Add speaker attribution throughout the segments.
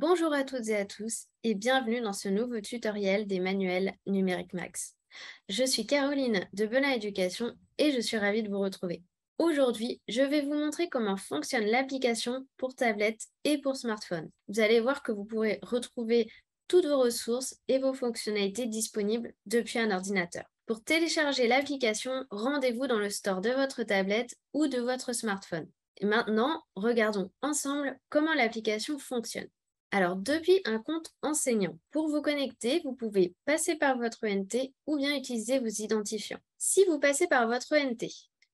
Speaker 1: Bonjour à toutes et à tous et bienvenue dans ce nouveau tutoriel des manuels Numérique Max. Je suis Caroline de Belin Éducation et je suis ravie de vous retrouver. Aujourd'hui, je vais vous montrer comment fonctionne l'application pour tablette et pour smartphone. Vous allez voir que vous pourrez retrouver toutes vos ressources et vos fonctionnalités disponibles depuis un ordinateur. Pour télécharger l'application, rendez-vous dans le store de votre tablette ou de votre smartphone. Et maintenant, regardons ensemble comment l'application fonctionne. Alors, depuis un compte enseignant, pour vous connecter, vous pouvez passer par votre ENT ou bien utiliser vos identifiants. Si vous passez par votre ENT,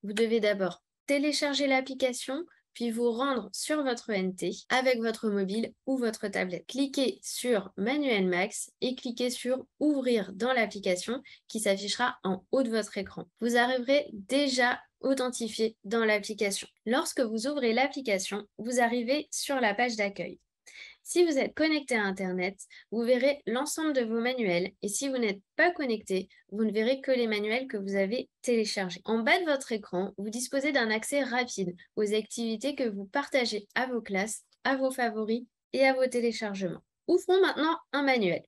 Speaker 1: vous devez d'abord télécharger l'application, puis vous rendre sur votre ENT avec votre mobile ou votre tablette. Cliquez sur Manuel Max et cliquez sur Ouvrir dans l'application qui s'affichera en haut de votre écran. Vous arriverez déjà authentifié dans l'application. Lorsque vous ouvrez l'application, vous arrivez sur la page d'accueil. Si vous êtes connecté à Internet, vous verrez l'ensemble de vos manuels et si vous n'êtes pas connecté, vous ne verrez que les manuels que vous avez téléchargés. En bas de votre écran, vous disposez d'un accès rapide aux activités que vous partagez à vos classes, à vos favoris et à vos téléchargements. Ouvrons maintenant un manuel.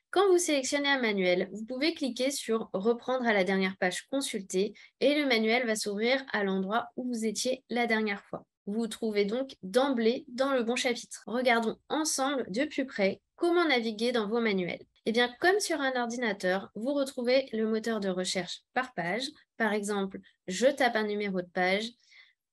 Speaker 1: Quand vous sélectionnez un manuel, vous pouvez cliquer sur Reprendre à la dernière page consultée et le manuel va s'ouvrir à l'endroit où vous étiez la dernière fois. Vous vous trouvez donc d'emblée dans le bon chapitre. Regardons ensemble de plus près comment naviguer dans vos manuels. Eh bien, comme sur un ordinateur, vous retrouvez le moteur de recherche par page. Par exemple, je tape un numéro de page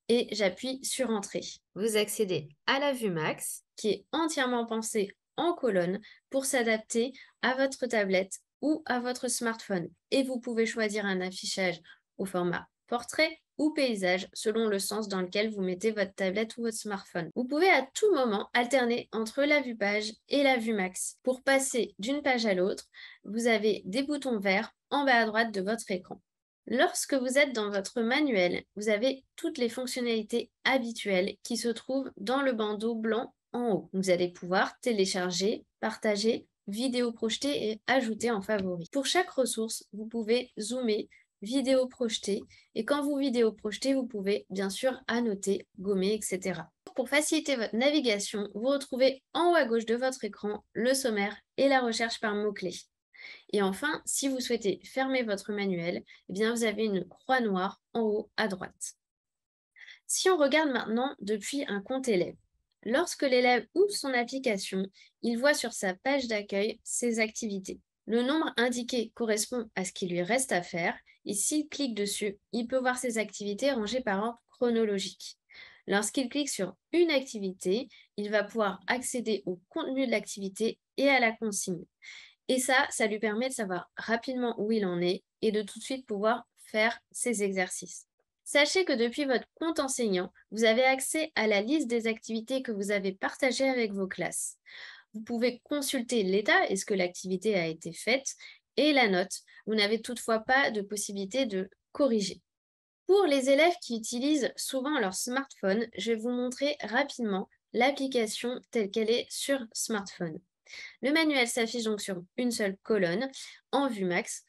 Speaker 1: et j'appuie sur Entrée. Vous accédez à la vue max qui est entièrement pensée en colonne pour s'adapter à votre tablette ou à votre smartphone. Et vous pouvez choisir un affichage au format portrait ou paysage selon le sens dans lequel vous mettez votre tablette ou votre smartphone. Vous pouvez à tout moment alterner entre la vue page et la vue max. Pour passer d'une page à l'autre, vous avez des boutons verts en bas à droite de votre écran. Lorsque vous êtes dans votre manuel, vous avez toutes les fonctionnalités habituelles qui se trouvent dans le bandeau blanc en haut. Vous allez pouvoir télécharger, partager, vidéo projeter et ajouter en favori. Pour chaque ressource, vous pouvez zoomer, vidéo projeter et quand vous vidéo projetez, vous pouvez bien sûr annoter, gommer, etc. Pour faciliter votre navigation, vous retrouvez en haut à gauche de votre écran le sommaire et la recherche par mots-clés. Et enfin, si vous souhaitez fermer votre manuel, eh bien vous avez une croix noire en haut à droite. Si on regarde maintenant depuis un compte élève, lorsque l'élève ouvre son application, il voit sur sa page d'accueil ses activités. Le nombre indiqué correspond à ce qui lui reste à faire et s'il clique dessus, il peut voir ses activités rangées par ordre chronologique. Lorsqu'il clique sur une activité, il va pouvoir accéder au contenu de l'activité et à la consigne. Et ça lui permet de savoir rapidement où il en est et de tout de suite pouvoir faire ses exercices. Sachez que depuis votre compte enseignant, vous avez accès à la liste des activités que vous avez partagées avec vos classes. Vous pouvez consulter l'état, est-ce que l'activité a été faite, et la note. Vous n'avez toutefois pas de possibilité de corriger. Pour les élèves qui utilisent souvent leur smartphone, je vais vous montrer rapidement l'application telle qu'elle est sur smartphone. Le manuel s'affiche donc sur une seule colonne en vue max.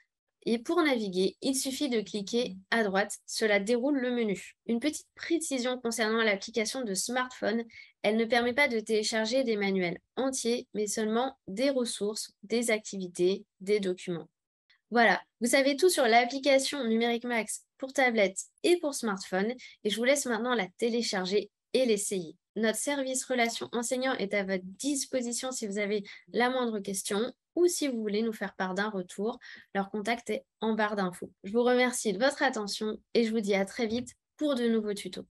Speaker 1: Et pour naviguer, il suffit de cliquer à droite, cela déroule le menu. Une petite précision concernant l'application de smartphone, elle ne permet pas de télécharger des manuels entiers, mais seulement des ressources, des activités, des documents. Voilà, vous savez tout sur l'application Numérique Max pour tablette et pour smartphone et je vous laisse maintenant la télécharger et l'essayer. Notre service relations enseignants est à votre disposition si vous avez la moindre question ou si vous voulez nous faire part d'un retour. Leur contact est en barre d'infos. Je vous remercie de votre attention et je vous dis à très vite pour de nouveaux tutos.